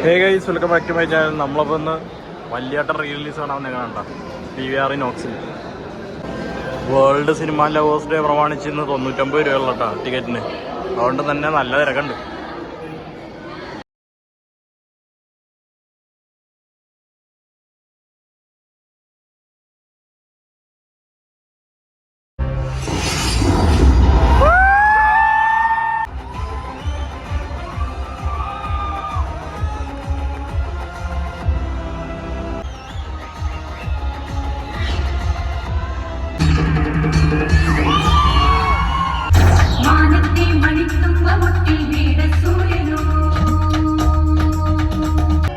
Hey guys, welcome back to my channel. നമ്മളപ്പോൾ ഇന്ന് Valiyettan re release കാണാൻ കണ്ട PVR INOX world cinema lovers day പ്രമാണിച്ച് ഇന്ന് 99 രൂപയുള്ള കേട്ടോ ടിക്കറ്റിന്. അതുകൊണ്ട് തന്നെ നല്ല തിരക്കുണ്ട്.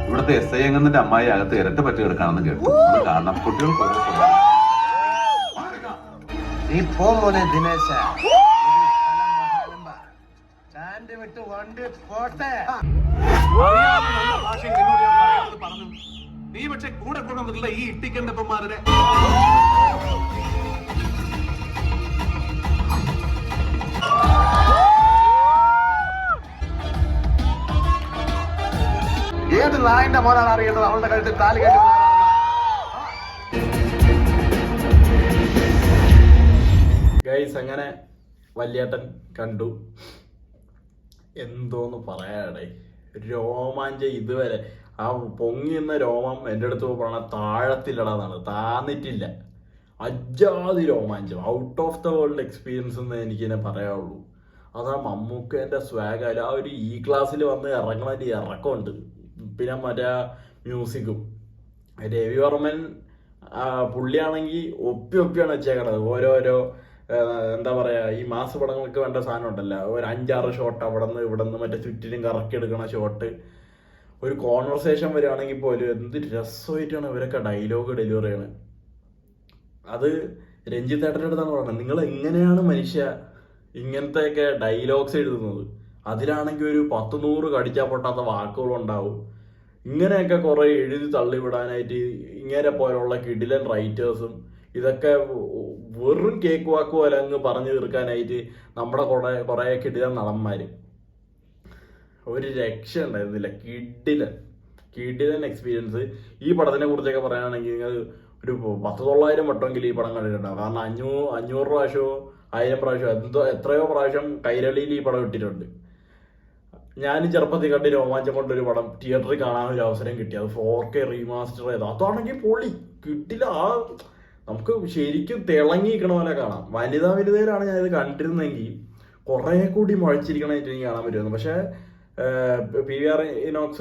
ഇവിടുത്തെ SI അംഗത്തിന്റെ അമ്മായി അകത്ത് ഇരട്ട പറ്റി കിടക്കാണെന്ന് കേട്ടു. അത് കാരണം കുട്ടികൾക്ക് നീ പക്ഷെ കൂടെ കൊണ്ടുവന്നിട്ടുള്ള ഈ ഇട്ടിക്കണ്ടപ്പന്മാരുടെ ഏത് നായന്റെ മോനാണ് അറിയേണ്ടത് അവളുടെ കഴുത്തിൽ താലി കെട്ടി. ഗൈസ്, അങ്ങനെ വലിയേട്ടൻ കണ്ടു. എന്തോന്ന് പറയാടേ, രോമാഞ്ചം ഇതുവരെ ആ പൊങ്ങിയുന്ന രോമം എൻ്റെ അടുത്ത് പറഞ്ഞാൽ താഴത്തില്ലടാന്നാണ്, താന്നിട്ടില്ല. അജാതി രോമാഞ്ചം, out of the world experience എന്ന് എനിക്കിനെ പറയാവുള്ളൂ. അതാ മമ്മൂക്കേൻ്റെ സ്വാഗാല്, ആ ഒരു ക്ലാസ്സിൽ വന്ന് ഇറങ്ങണ ഒരു ഇറക്കമുണ്ട്. പിന്നെ മറ്റേ മ്യൂസിക്കും രവിവർമ്മൻ പുള്ളിയാണെങ്കിൽ ഒപ്പിയാണ് വെച്ചേക്കണത്. ഓരോരോ എന്താ പറയുക, ഈ മാസ പടങ്ങൾക്ക് വേണ്ട സാധനം ഉണ്ടല്ലോ, ഒരു 5-6 ഷോട്ട് അവിടെ നിന്ന് ഇവിടെ നിന്ന് മറ്റേ ചുറ്റിനും കറക്കിയെടുക്കണ ഷോട്ട്. ഒരു കോൺവെർസേഷൻ വരികയാണെങ്കിൽ പോലും എന്ത് രസമായിട്ടാണ് ഇവരൊക്കെ ഡയലോഗ് ഡെലിവറി ചെയ്യണത്. അത് രഞ്ജിത്ത് ഏട്ടൻ്റെ അടുത്താണ് പറയുന്നത്, നിങ്ങൾ എങ്ങനെയാണ് മനുഷ്യ ഇങ്ങനത്തെയൊക്കെ ഡയലോഗ്സ് എഴുതുന്നത്? അതിലാണെങ്കിൽ ഒരു 10-100 കടിച്ചാൽ പൊട്ടാത്ത വാക്കുകളുണ്ടാവും. ഇങ്ങനെയൊക്കെ കുറേ എഴുതി തള്ളിവിടാനായിട്ട് ഇങ്ങനെ പോലുള്ള കിടിലൻ റൈറ്റേഴ്സും ഇതൊക്കെ വെറും കേക്ക് വാക്ക് പോലെ അങ്ങ് പറഞ്ഞു തീർക്കാനായിട്ട് നമ്മുടെ കുറേ കിടിലൻ നടന്മാർ. ഒരു രക്ഷ ഉണ്ടായിരുന്നില്ല. കിടിലൻ എക്സ്പീരിയൻസ്. ഈ പടത്തിനെ കുറിച്ചൊക്കെ പറയുകയാണെങ്കിൽ നിങ്ങൾ ഒരു 10-900 വട്ടമെങ്കിലും ഈ പടം കണ്ടിട്ടുണ്ടാവും. കാരണം 500 പ്രാവശ്യമോ 1000 പ്രാവശ്യമോ എത്രയോ പ്രാവശ്യം കൈരളിയിൽ ഈ പടം ഇട്ടിട്ടുണ്ട്. ഞാൻ ചെറുപ്പത്തിൽ കണ്ട് രോമാഞ്ചം കൊണ്ടൊരു പടം തിയേറ്ററിൽ കാണാനൊരു അവസരം കിട്ടി. അത് 4K റീമാസ്റ്റർ ചെയ്ത്, അതാണെങ്കിൽ പൊളി കിട്ടില്ല. നമുക്ക് ശരിക്കും തിളങ്ങിയിരിക്കണ പോലെ കാണാം. വനിതയിലാണ് ഞാനിത് കണ്ടിരുന്നെങ്കിൽ കുറേ കൂടി മുഴച്ചിരിക്കണമായിട്ട് എനിക്ക് കാണാൻ പറ്റുമായിരുന്നു. പക്ഷേ PVR INOX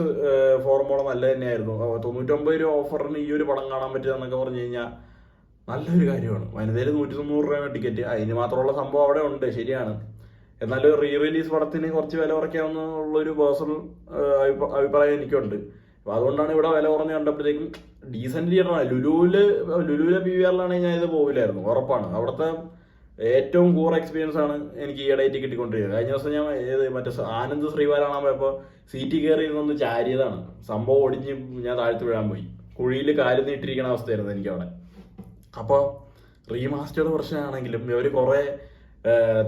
ഫോർമുല നല്ല തന്നെയായിരുന്നു. 99 രൂപ ഓഫറിന് ഈ ഒരു പടം കാണാൻ പറ്റുക എന്നൊക്കെ പറഞ്ഞു കഴിഞ്ഞാൽ നല്ലൊരു കാര്യമാണ്. വനിതയിൽ 190 രൂപയാണ് ടിക്കറ്റ്. അതിന് മാത്രമുള്ള സംഭവം അവിടെ ഉണ്ട്, ശരിയാണ്. എന്നാലും റീ റിലീസ് പടത്തിന് കുറച്ച് വില കുറയ്ക്കാമെന്നുള്ളൊരു പേഴ്സണൽ അഭിപ്രായം എനിക്കുണ്ട്. അപ്പോൾ അതുകൊണ്ടാണ് ഇവിടെ വില കുറഞ്ഞ് കണ്ടപ്പോഴത്തേക്കും ഡീസൻറ്റ് തിയേറ്ററാണ്. ലുലുവിലെ PVRലാണെങ്കിൽ ഞാൻ ഇത് പോകില്ലായിരുന്നു, ഉറപ്പാണ്. അവിടുത്തെ ഏറ്റവും കൂർ എക്സ്പീരിയൻസ് ആണ് എനിക്ക് ഈയിടെയായിട്ട് കിട്ടിക്കൊണ്ടിരിക്കുന്നത്. കഴിഞ്ഞ ദിവസം ഞാൻ മറ്റേ ആനന്ദ് ശ്രീവാരാണാൻ പോയപ്പോൾ സീറ്റ് കയറി ഇരുന്നൊന്ന് ചാരിയതാണ്. സംഭവം ഒടിഞ്ഞ് ഞാൻ താഴ്ത്തു വീഴാൻ പോയി. കുഴിയിൽ കാല് നീട്ടിരിക്കണ അവസ്ഥയായിരുന്നു എനിക്കവിടെ. അപ്പോൾ റീമാസ്റ്റേർഡ് പ്രശ്നമാണെങ്കിലും ഇവർ കുറേ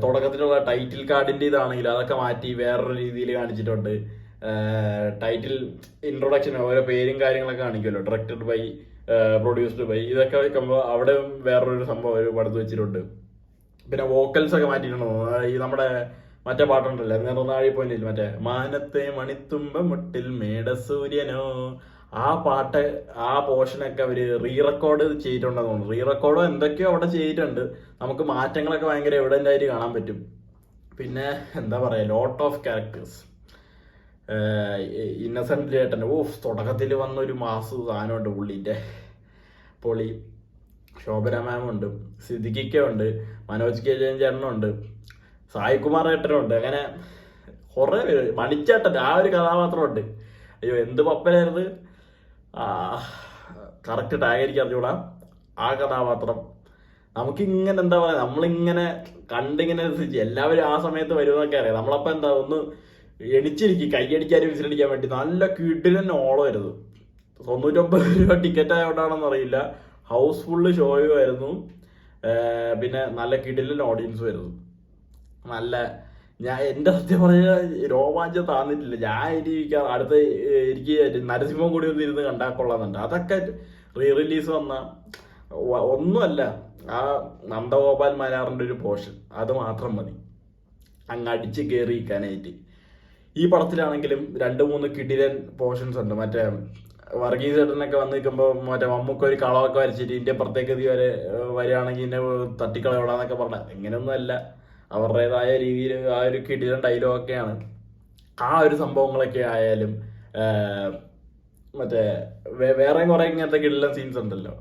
തുടക്കത്തിലുള്ള ടൈറ്റിൽ കാർഡിൻ്റെ ഇതാണെങ്കിലും അതൊക്കെ മാറ്റി വേറൊരു രീതിയിൽ കാണിച്ചിട്ടുണ്ട്. ടൈറ്റിൽ ഇൻട്രൊഡക്ഷൻ ഓരോ പേരും കാര്യങ്ങളൊക്കെ കാണിക്കുമല്ലോ, ഡയറക്റ്റഡ് ബൈ, പ്രൊഡ്യൂസ്ഡ് ബൈ, ഇതൊക്കെ വെക്കുമ്പോൾ അവിടെ വേറൊരു സംഭവം ഒരു പടുത്ത് വെച്ചിട്ടുണ്ട്. പിന്നെ വോക്കൽസ് ഒക്കെ മാറ്റിയിട്ടുണ്ടോ. ഈ നമ്മുടെ മറ്റേ പാട്ടുണ്ടല്ലോ, നിറനാഴി പോയിന്റിൽ മറ്റേ മാനത്തെ മണിത്തുമ്പ മുട്ടിൽ മേടസൂര്യനോ, ആ പാട്ട്, ആ പോർഷനൊക്കെ അവർ റീ റെക്കോർഡ് ചെയ്തിട്ടുണ്ടെന്ന് തോന്നുന്നു. റീ റെക്കോർഡോ എന്തൊക്കെയോ അവിടെ ചെയ്തിട്ടുണ്ട്. നമുക്ക് മാറ്റങ്ങളൊക്കെ ഭയങ്കര എവിഡൻ്റ് ആയിട്ട് കാണാൻ പറ്റും. പിന്നെ എന്താ പറയുക, ലോട്ട് ഓഫ് ക്യാരക്ടേഴ്സ്. ഇന്നസെന്റ് ചേട്ടൻ തുടക്കത്തിൽ വന്നൊരു മാസ് സാധനമുണ്ട് പുള്ളീൻ്റെ, പൊളി. ശോഭന മാമുണ്ട്, സിദ്ദിഖിക്ക ഉണ്ട്, മനോജ് കെ ജയൻ ചേട്ടനുണ്ട്, സായികുമാർ ഏട്ടനുണ്ട്. അങ്ങനെ കുറേ പേര്. മണിച്ചേട്ടൻ ആ ഒരു കഥാപാത്രമുണ്ട്. അയ്യോ എന്ത് പപ്പനായിരുന്നു, കറക്റ്റ് ടാഗ് എനിക്ക് അറിഞ്ഞൂടാ. ആ കഥാപാത്രം നമുക്കിങ്ങനെ എന്താ പറയുക, നമ്മളിങ്ങനെ കണ്ടിങ്ങനെ എല്ലാവരും ആ സമയത്ത് വരുമെന്നൊക്കെ അറിയാം. നമ്മളപ്പോൾ എന്താ ഒന്ന് എണിച്ചിരിക്കും, കൈയടിക്കാനും വിസിലടിക്കാൻ വേണ്ടി. നല്ല കിടിലൻ ഓളമായിരുന്നു. 99 രൂപ ടിക്കറ്റ് ആയതുകൊണ്ടാണെന്ന് അറിയില്ല, ഹൗസ്ഫുള്ള് ഷോയും ആയിരുന്നു. പിന്നെ നല്ല കിടിലൻ ഓഡിയൻസും ആയിരുന്നു. നല്ല എൻ്റെ സത്യം പറഞ്ഞാൽ രോമാഞ്ചം താന്നിട്ടില്ല. ഞാൻ അടുത്ത എനിക്ക് നരസിംഹം കൂടി ഒന്ന് ഇരുന്ന് കണ്ടാൽ കൊള്ളാന്നുണ്ട്. അതൊക്കെ റീ റിലീസ് വന്ന ഒന്നുമല്ല, ആ നന്ദഗോപാൽ മാരാറിൻ്റെ ഒരു പോർഷൻ അത് മാത്രം മതി അങ്ങ് അടിച്ച് കയറിയിരിക്കാനായിട്ട്. ഈ പടത്തിലാണെങ്കിലും 2-3 കിടിലൻ പോർഷൻസ് ഉണ്ട്. മറ്റേ വർഗീസ് ചേട്ടനൊക്കെ വന്ന് നിൽക്കുമ്പോൾ മറ്റേ മമ്മൂക്ക ഒരു കളവൊക്കെ വരച്ചിട്ട് ഇന്ത്യ പ്രത്യേകത വരെ വരികയാണെങ്കിൽ എന്നെ തട്ടിക്കളയോടാന്നൊക്കെ പറഞ്ഞ എങ്ങനെയൊന്നും അല്ല, അവരുടേതായ രീതിയിൽ ആ ഒരു കിടിലൻ ഡയലോഗൊക്കെയാണ്. ആ ഒരു സംഭവങ്ങളൊക്കെ ആയാലും മറ്റേ വേറെ കുറെ ഇങ്ങനത്തെ കിടിലൻ സീൻസ് ഉണ്ടല്ലോ.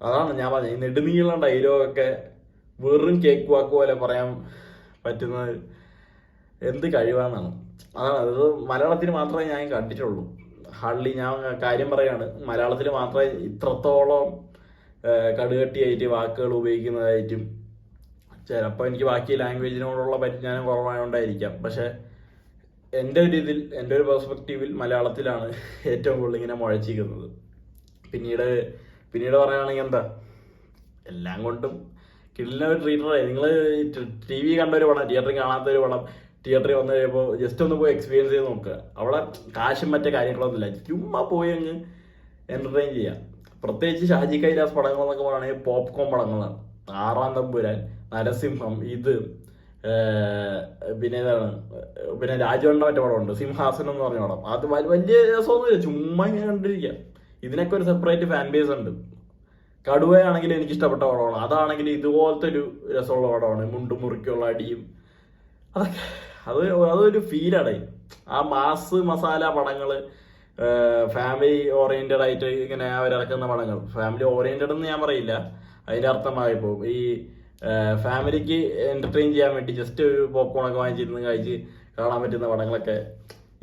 അതാണ് ഞാൻ പറഞ്ഞത്, ഈ നെടുനീളം ഡയലോഗൊക്കെ വെറും കേക്ക് വാക്ക് പോലെ പറയാൻ പറ്റുന്നത് എന്ത് കഴിവാന്നാണ്. അതാണ് അത് മലയാളത്തിൽ മാത്രമേ ഞാൻ കണ്ടിട്ടുള്ളൂ. ഹാർഡ്ലി ഞാൻ കാര്യം പറയാണ്, മലയാളത്തിൽ മാത്രമേ ഇത്രത്തോളം കടുകട്ടിയായിട്ട് വാക്കുകൾ ഉപയോഗിക്കുന്നതായിട്ടും. ചിലപ്പോൾ എനിക്ക് ബാക്കി ലാംഗ്വേജിനോടുള്ള പരിജ്ഞാനം കുറവായതുകൊണ്ടായിരിക്കാം, പക്ഷെ എൻ്റെ ഒരു ഇതിൽ, എൻ്റെ ഒരു പെർസ്പെക്റ്റീവിൽ മലയാളത്തിലാണ് ഏറ്റവും കൂടുതൽ ഇങ്ങനെ മുഴച്ചിരിക്കുന്നത്. പിന്നീട് പറയുകയാണെങ്കിൽ എന്താ, എല്ലാം കൊണ്ടും കിടിലൻ ഒരു ട്രീറ്ററായി. നിങ്ങൾ TV കണ്ടൊരു പടം, തിയേറ്ററിൽ കാണാത്തൊരു പടം തിയേറ്ററിൽ വന്നു കഴിയുമ്പോൾ ജസ്റ്റ് ഒന്ന് പോയി എക്സ്പീരിയൻസ് ചെയ്ത് നോക്കുക. അവിടെ കാശും മറ്റേ കാര്യങ്ങളൊന്നുമില്ല, ചുമ്മാ പോയി അങ്ങ് എൻ്റർടൈൻ ചെയ്യാം. പ്രത്യേകിച്ച് ഷാജി കൈലാസ് പടങ്ങൾ എന്നൊക്കെ പറയുകയാണെങ്കിൽ പോപ്കോൺ പടങ്ങളാണ്. 6-ാം തമ്പുരാൻ, നരസിംഹം, ഇത് പിന്നെ ഏതാണ്, പിന്നെ രാജുവേണ്ട മറ്റേ പടമുണ്ട് സിംഹാസനം എന്ന് പറഞ്ഞ പടം. അത് വലിയ രസമൊന്നുമില്ല, ചുമ്മാ ഇങ്ങനെ കണ്ടിരിക്കാം. ഇതിനൊക്കെ ഒരു സെപ്പറേറ്റ് ഫാൻ ബേസ് ഉണ്ട്. കടുവയാണെങ്കിൽ എനിക്ക് ഇഷ്ടപ്പെട്ട പടമാണ്, അതാണെങ്കിൽ ഇതുപോലത്തെ ഒരു രസമുള്ള പടമാണ്. മുണ്ടും മുറിക്കുള്ള അടിയും അതൊക്കെ അതൊരു ഫീലാണ്. ആ മാസ് മസാല പടങ്ങൾ, ഫാമിലി ഓറിയന്റഡ് ആയിട്ട് ഇങ്ങനെ അവരിറക്കുന്ന പടങ്ങൾ, ഫാമിലി ഓറിയന്റഡ് എന്ന് ഞാൻ പറയില്ല, അതിൻ്റെ അർത്ഥമായിപ്പോൾ ഈ ഫാമിലിക്ക് എന്റർടൈൻ ചെയ്യാൻ വേണ്ടി ജസ്റ്റ് ഒരു പോപ്കോണൊക്കെ വാങ്ങിച്ചിരുന്ന് കഴിച്ച് കാണാൻ പറ്റുന്ന പടങ്ങളൊക്കെ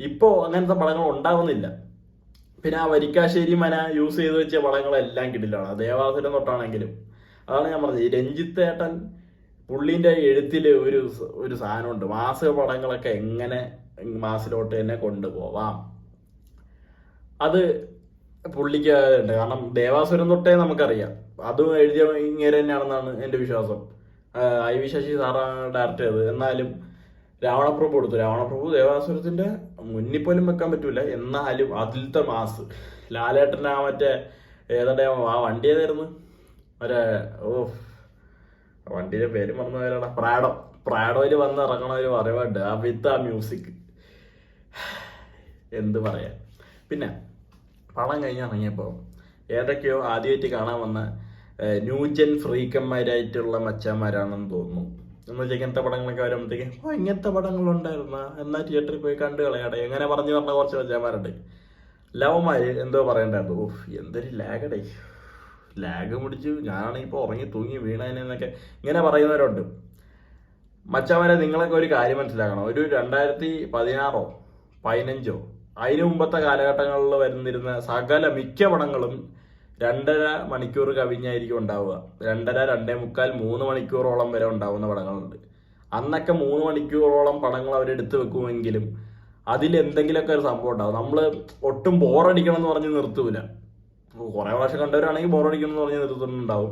ഇപ്പോൾ അങ്ങനത്തെ പടങ്ങൾ ഉണ്ടാവുന്നില്ല. പിന്നെ ആ വരിക്കാശ്ശേരി മന യൂസ് ചെയ്ത് വെച്ച പടങ്ങളെല്ലാം കിടിലാണ്, ദേവാസുരം തൊട്ടാണെങ്കിലും. അതാണ് ഞാൻ പറഞ്ഞത്, ഈ രഞ്ജിത്ത് ഏട്ടൻ പുള്ളീൻ്റെ എഴുത്തിൽ ഒരു സാധനമുണ്ട്, മാസ് പടങ്ങളൊക്കെ എങ്ങനെ മാസിലോട്ട് തന്നെ കൊണ്ടുപോവാം, അത് പുള്ളിക്ക് ഉണ്ട്. കാരണം ദേവാസുരം തൊട്ടേ നമുക്കറിയാം, അതും എഴുതിയ ഇങ്ങനെ തന്നെയാണെന്നാണ് എൻ്റെ വിശ്വാസം. IV ശശി സാറാണ് ഡയറക്റ്റ് ചെയ്തത്. എന്നാലും രാവണപ്രഭു കൊടുത്തു. രാവണപ്രഭു ദേവാസുരത്തിന്റെ മുന്നിൽ പോലും വെക്കാൻ പറ്റൂല, എന്നാലും അതിലത്തെ മാസ്. ലാലേട്ടൻ്റെ ആ മറ്റേ ഏതാണ്ട് ആ വണ്ടി ഏതായിരുന്നു, മറ്റേ വണ്ടിയുടെ പേര് മറന്നു പോയാലടാ, പ്രാഡോയിൽ വന്ന് ഇറങ്ങണ ഒരു വരവുണ്ട്, ആ വിത്ത് ആ മ്യൂസിക്, എന്ത് പറയാ. പിന്നെ പടം കഴിഞ്ഞിറങ്ങിയപ്പോൾ ഏതൊക്കെയോ ആദ്യമായിട്ട് കാണാൻ വന്ന ന്യൂജൻ ഫ്രീക്കന്മാരായിട്ടുള്ള മച്ചാന്മാരാണെന്ന് തോന്നുന്നു. എന്ന് വെച്ചാൽ ഇങ്ങനത്തെ പടങ്ങളൊക്കെ വരുമ്പോഴത്തേക്ക് ഇങ്ങനത്തെ പടങ്ങളുണ്ടായിരുന്ന എന്നാൽ തിയേറ്ററിൽ പോയി കണ്ടു കളയാടെ എങ്ങനെ പറഞ്ഞു പറഞ്ഞ കുറച്ച് മച്ചാന്മാരുണ്ട്. ലവന്മാര് എന്തോ പറയണ്ടായിരുന്നു, എന്തൊരു ലാഗടേ, ലാഗ് പിടിച്ചു ഞാനാണെങ്കിൽ ഇപ്പോൾ ഉറങ്ങി തൂങ്ങി വീണതിനെന്നൊക്കെ ഇങ്ങനെ പറയുന്നവരുണ്ട്. മച്ചാന്മാരെ, നിങ്ങളൊക്കെ ഒരു കാര്യം മനസ്സിലാക്കണം, ഒരു 2016 15 അതിനു മുമ്പത്തെ കാലഘട്ടങ്ങളിൽ വരുന്നിരുന്ന സകല മിക്ക പടങ്ങളും 2.5 മണിക്കൂർ കവിഞ്ഞായിരിക്കും ഉണ്ടാവുക. 2.5-2.25 3 മണിക്കൂറോളം വരെ ഉണ്ടാവുന്ന പടങ്ങളുണ്ട്. അന്നൊക്കെ 3 മണിക്കൂറോളം പടങ്ങൾ അവരെടുത്ത് വെക്കുമെങ്കിലും അതിൽ എന്തെങ്കിലുമൊക്കെ ഒരു സംഭവം ഉണ്ടാവും. നമ്മൾ ഒട്ടും ബോറടിക്കണം എന്ന് പറഞ്ഞ് നിർത്തൂല. കുറേ പ്രാവശ്യം കണ്ടവരാണെങ്കിൽ ബോറടിക്കണം എന്ന് പറഞ്ഞ് നിർത്തുന്നുണ്ടാവും.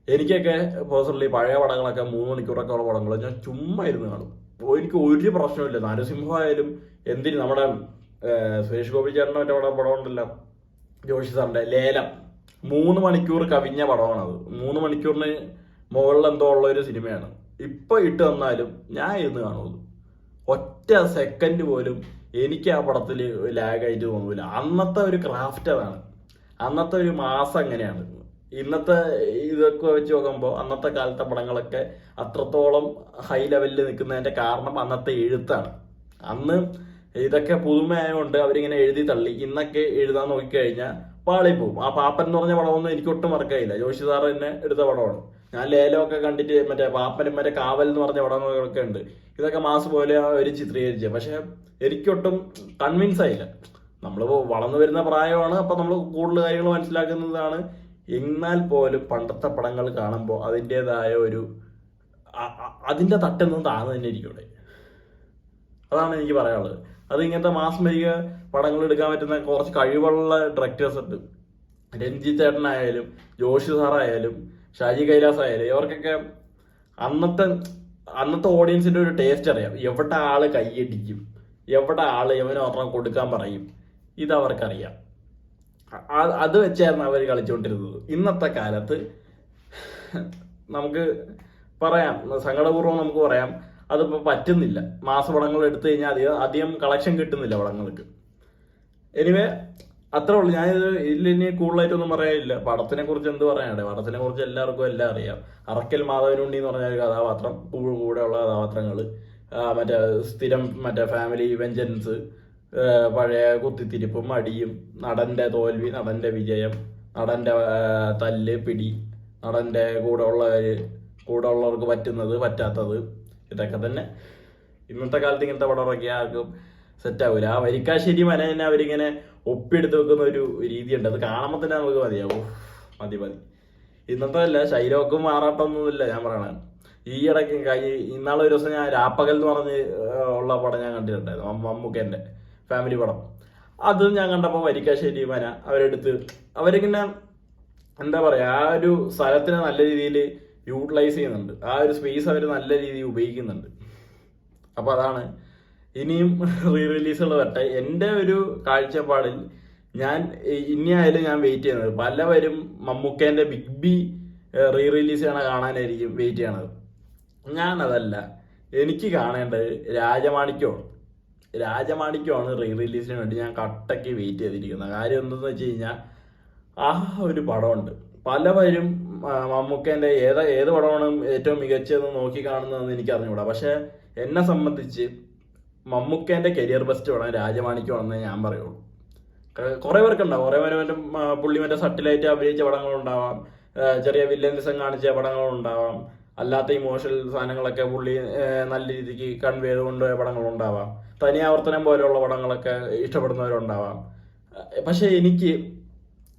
എനിക്കൊക്കെ പേഴ്സണലി പഴയ പടങ്ങളൊക്കെ 3 മണിക്കൂറൊക്കെ ഉള്ള പടങ്ങൾ ഞാൻ ചുമ്മാ ഇരുന്ന് കാണും. എനിക്ക് ഒരു പ്രശ്നമില്ല. നരസിംഹമായാലും എന്തിന്, നമ്മുടെ സുരേഷ് ഗോപി ചേട്ടൻ്റെ മറ്റേ പടം ഉണ്ടല്ലോ, ജോഷി സാറിന്റെ ലേലം, 3 മണിക്കൂർ കവിഞ്ഞ പടമാണത്. 3 മണിക്കൂറിന് മുകളിൽ എന്തോ ഉള്ള ഒരു സിനിമയാണ്. ഇപ്പൊ ഇട്ട് തന്നാലും ഞാൻ ഇരുന്ന് കാണുള്ളൂ. ഒറ്റ സെക്കൻഡ് പോലും എനിക്ക് ആ പടത്തിൽ ലാഗായിട്ട് തോന്നൂല. അന്നത്തെ ഒരു ക്രാഫ്റ്റ് അതാണ്, അന്നത്തെ ഒരു മാസം അങ്ങനെയാണ്. ഇന്നത്തെ ഇതൊക്കെ വെച്ച് നോക്കുമ്പോൾ അന്നത്തെ കാലത്തെ പടങ്ങളൊക്കെ അത്രത്തോളം ഹൈ ലെവലിൽ നിൽക്കുന്നതിന്റെ കാരണം അന്നത്തെ എഴുത്താണ്. അന്ന് ഇതൊക്കെ പുതുമയായതുകൊണ്ട് അവരിങ്ങനെ എഴുതി തള്ളി. ഇന്നൊക്കെ എഴുതാൻ നോക്കിക്കഴിഞ്ഞാൽ പാളിപ്പോവും. ആ പാപ്പൻ എന്ന് പറഞ്ഞ പടമൊന്നും എനിക്ക് ഒട്ടും മറക്കായില്ല. ജോഷി സാറ് തന്നെ എടുത്ത പടമാണ്. ഞാൻ ലേലമൊക്കെ കണ്ടിട്ട് മറ്റേ പാപ്പനും മറ്റേ കാവൽ എന്ന് പറഞ്ഞ പടങ്ങളൊക്കെ ഉണ്ട്. ഇതൊക്കെ മാസ് പോലെ അവർ ചിത്രീകരിച്ചത്. പക്ഷെ എനിക്കൊട്ടും കൺവിൻസ് ആയില്ല. നമ്മൾ വളർന്നു വരുന്ന പ്രായമാണ്, അപ്പൊ നമ്മൾ കൂടുതൽ കാര്യങ്ങൾ മനസ്സിലാക്കുന്നതാണ്. എന്നാൽ പോലും പണ്ടത്തെ പടങ്ങൾ കാണുമ്പോൾ അതിൻ്റെതായ ഒരു അതിൻ്റെ തട്ടൊന്നും താഴ്ന്നു തന്നെ ഇരിക്കും ഇവിടെ. അതാണ് എനിക്ക് പറയാനുള്ളത്. അത് ഇങ്ങനത്തെ മാസ്മരിക പടങ്ങൾ എടുക്കാൻ പറ്റുന്ന കുറച്ച് കഴിവുള്ള ഡയറക്ടേഴ്സ് ഉണ്ട്. രഞ്ജിത്ത് ചേട്ടനായാലും ജോഷി സാറായാലും ഷാജി കൈലാസ് ആയാലും ഇവർക്കൊക്കെ അന്നത്തെ അന്നത്തെ ഓഡിയൻസിന്റെ ഒരു ടേസ്റ്റ് അറിയാം. എവിടെ ആള് കൈയടിക്കും, എവിടെ ആള് എവന് ഒരെണ്ണം കൊടുക്കാൻ പറയും, ഇതവർക്കറിയാം. അത് വെച്ചായിരുന്നു അവർ കളിച്ചുകൊണ്ടിരുന്നത്. ഇന്നത്തെ കാലത്ത് നമുക്ക് പറയാം, സങ്കടപൂർവ്വം നമുക്ക് പറയാം, അതിപ്പോൾ പറ്റുന്നില്ല. മാസപടങ്ങൾ എടുത്തു കഴിഞ്ഞാൽ അധികം കളക്ഷൻ കിട്ടുന്നില്ല പടങ്ങൾക്ക്. എനിവേ അത്രേ ഉള്ളൂ. ഇതിലിനി കൂടുതലായിട്ടൊന്നും പറയാനില്ല. പടത്തിനെ കുറിച്ച് എന്ത് പറയാനാണ്? പടത്തിനെ കുറിച്ച് എല്ലാവർക്കും എല്ലാം അറിയാം. അറക്കൽ മാധവനുണ്ണി എന്ന് പറഞ്ഞ ഒരു കഥാപാത്രം, കൂടെയുള്ള കഥാപാത്രങ്ങൾ, മറ്റേ സ്ഥിരം മറ്റേ ഫാമിലി വെഞ്ചൻസ്, പഴയ കുത്തിത്തിരിപ്പും അടിയും, നടന്റെ തോൽവി, നടന്റെ വിജയം, നടന്റെ തല്ല് പിടി, നടന്റെ കൂടെ ഉള്ളവർക്ക് പറ്റുന്നത് പറ്റാത്തത്, ഇതൊക്കെ തന്നെ. ഇന്നത്തെ കാലത്ത് ഇങ്ങനത്തെ പടം ഇറക്കിയ ആർക്കും സെറ്റാവൂല. ആ വരിക്കാശ്ശേരി മന തന്നെ അവരിങ്ങനെ ഒപ്പിയെടുത്ത് വെക്കുന്ന ഒരു രീതിയുണ്ട്. അത് കാണുമ്പോൾ തന്നെ നമുക്ക് മതിയാവും. മതി. ഇന്നത്തെ അല്ല, ശൈലോക്കും മാറാട്ടമൊന്നുമില്ല ഞാൻ പറയണത്. ഈ ഇടയ്ക്ക് ഇന്നാളൊരു ദിവസം ഞാൻ രാപ്പകൽ എന്ന് പറഞ്ഞ് ഉള്ള പടം ഞാൻ കണ്ടിട്ടുണ്ടായിരുന്നു, മമ്മൂക്കേന്റെ ഫാമിലി പടം. അത് ഞാൻ കണ്ടപ്പോൾ വരിക്കാശ്ശേരി മന അവരിങ്ങനെ എന്താ പറയാ, ആ ഒരു സ്ഥലത്തിനെ നല്ല രീതിയിൽ യൂട്ടിലൈസ് ചെയ്യുന്നുണ്ട്. ആ ഒരു സ്പേസ് അവർ നല്ല രീതിയിൽ ഉപയോഗിക്കുന്നുണ്ട്. അപ്പോൾ അതാണ്. ഇനിയും റീ റിലീസുകൾ വരട്ടെ. എൻ്റെ ഒരു കാഴ്ചപ്പാടിൽ ഞാൻ ഇനിയായാലും ഞാൻ വെയിറ്റ് ചെയ്യുന്നത്, പലവരും മമ്മൂക്കേൻ്റെ ബിഗ് ബി റീ റിലീസ് കാണാനായിരിക്കും വെയിറ്റ് ചെയ്യണത്. ഞാനതല്ല, എനിക്ക് കാണേണ്ടത് രാജമാണിക്യമാണ് റീ റിലീസിന് വേണ്ടി ഞാൻ കട്ടയ്ക്ക് വെയിറ്റ് ചെയ്തിരിക്കുന്നത്. കാര്യം എന്തെന്ന് വെച്ച് കഴിഞ്ഞാൽ, ആ ഒരു പടമുണ്ട്. പലവരും മമ്മൂക്കേൻ്റെ ഏത് പടമാണ് ഏറ്റവും മികച്ചതെന്ന് നോക്കി കാണുന്നതെന്ന് എനിക്ക് അറിഞ്ഞുകൂടാ. പക്ഷെ എന്നെ സംബന്ധിച്ച് മമ്മൂക്കേൻ്റെ കരിയർ ബെസ്റ്റ് പടം രാജമാണിക്യമാണെന്നേ ഞാൻ പറയുള്ളൂ. കുറേ പേർക്കുണ്ടാവും, കുറേ പേര് പുള്ളി മറ്റേ സട്ടിലായിട്ട് അഭിനയിച്ച പടങ്ങളുണ്ടാവാം, ചെറിയ വില്ലനിസം കാണിച്ച പടങ്ങളുണ്ടാവാം, അല്ലാത്ത ഇമോഷണൽ സാധനങ്ങളൊക്കെ പുള്ളി നല്ല രീതിക്ക് കൺവേ ചെയ്ത് കൊണ്ടുപോയ പടങ്ങളുണ്ടാവാം, തനിയാവർത്തനം പോലെയുള്ള പടങ്ങളൊക്കെ ഇഷ്ടപ്പെടുന്നവരുണ്ടാവാം. പക്ഷെ എനിക്ക്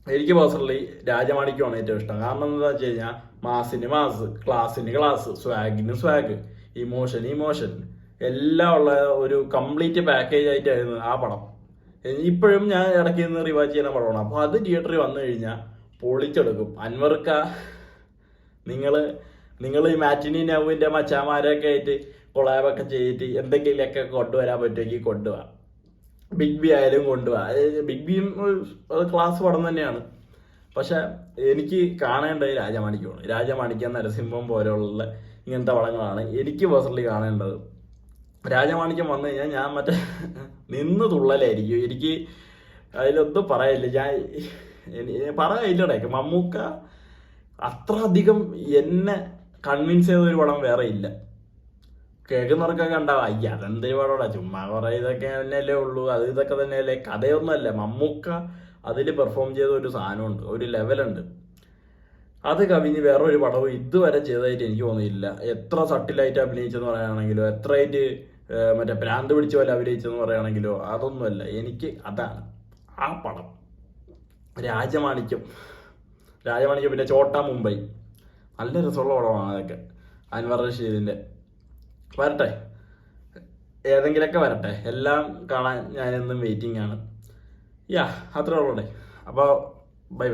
പേഴ്സണലി രാജമാണിക്യമാണ് ഏറ്റവും ഇഷ്ടം. കാരണം എന്താ വെച്ച് കഴിഞ്ഞാൽ, മാസിന് മാസ്, ക്ലാസ്സിന് ക്ലാസ്, സ്വാഗിന് സ്വാഗ്, ഇമോഷൻ എല്ലാം ഉള്ള ഒരു കംപ്ലീറ്റ് പാക്കേജ് ആയിട്ടായിരുന്നു ആ പടം. ഇപ്പോഴും ഞാൻ ഇടയ്ക്ക് നിന്ന് റിവാച്ച് ചെയ്യുന്ന പടമാണ്. അപ്പോൾ അത് തിയേറ്ററിൽ വന്നു കഴിഞ്ഞാൽ പൊളിച്ചെടുക്കും. അൻവർക്ക, നിങ്ങൾ ഈ മാറ്റിനി നൗവിൻ്റെ മച്ചാമാരൊക്കെ ആയിട്ട് കൊളാബൊക്കെ ചെയ്തിട്ട് എന്തെങ്കിലുമൊക്കെ കൊണ്ടുവരാൻ പറ്റുമെങ്കിൽ കൊണ്ടുപോവാം. ബിഗ് ബി ആയാലും കൊണ്ടുപോവാം. ബിഗ് ബിയും അത് ക്ലാസ് പടം തന്നെയാണ്. പക്ഷെ എനിക്ക് കാണേണ്ടത് രാജമാണിക്യം, നരസിംഹം പോലെയുള്ള ഇങ്ങനത്തെ പടങ്ങളാണ് എനിക്ക് പേഴ്സണലി കാണേണ്ടത്. രാജമാണിക്യം വന്നു കഴിഞ്ഞാൽ ഞാൻ മറ്റേ നിന്ന് തുള്ളലായിരിക്കും. എനിക്ക് അതിലൊന്നും പറയില്ല. പറയില്ലടേക്ക്, മമ്മൂക്ക അത്ര അധികം എന്നെ കൺവിൻസ് ചെയ്ത ഒരു പടം വേറെ ഇല്ല. കേൾക്കുന്നവർക്കൊക്കെ ഉണ്ടാവും, അതെന്തൊരു പടമാ, ചുമ്മാ കുറേ ഇതൊക്കെ തന്നെയല്ലേ ഉള്ളൂ, ഇതൊക്കെ തന്നെയല്ലേ, കഥയൊന്നുമല്ല. മമ്മൂക്ക അതിൽ പെർഫോം ചെയ്ത ഒരു സാധനമുണ്ട്, ഒരു ലെവലുണ്ട്. അത് കവിഞ്ഞ് വേറൊരു പടവും ഇതുവരെ ചെയ്തതായിട്ട് എനിക്ക് തോന്നിയില്ല. എത്ര സട്ടിലായിട്ട് അഭിനയിച്ചെന്ന് പറയുകയാണെങ്കിലോ, എത്രയായിട്ട് മറ്റേ ഭ്രാന്ത് പിടിച്ച പോലെ അഭിനയിച്ചെന്ന് പറയുകയാണെങ്കിലോ, അതൊന്നുമല്ല. എനിക്ക് അതാണ് ആ പടം, രാജമാണിക്യം. പിന്നെ ചോട്ടാ മുംബൈ, നല്ല രസമുള്ള പടമാണ് അതൊക്കെ. അൻവർ റഷീദിൻ്റെ വരട്ടെ, ഏതെങ്കിലുമൊക്കെ വരട്ടെ, എല്ലാം കാണാൻ ഞാനെന്നും വെയിറ്റിംഗ് ആണ്. അത്രേ ഉള്ളൂടെ. അപ്പോൾ ബൈ.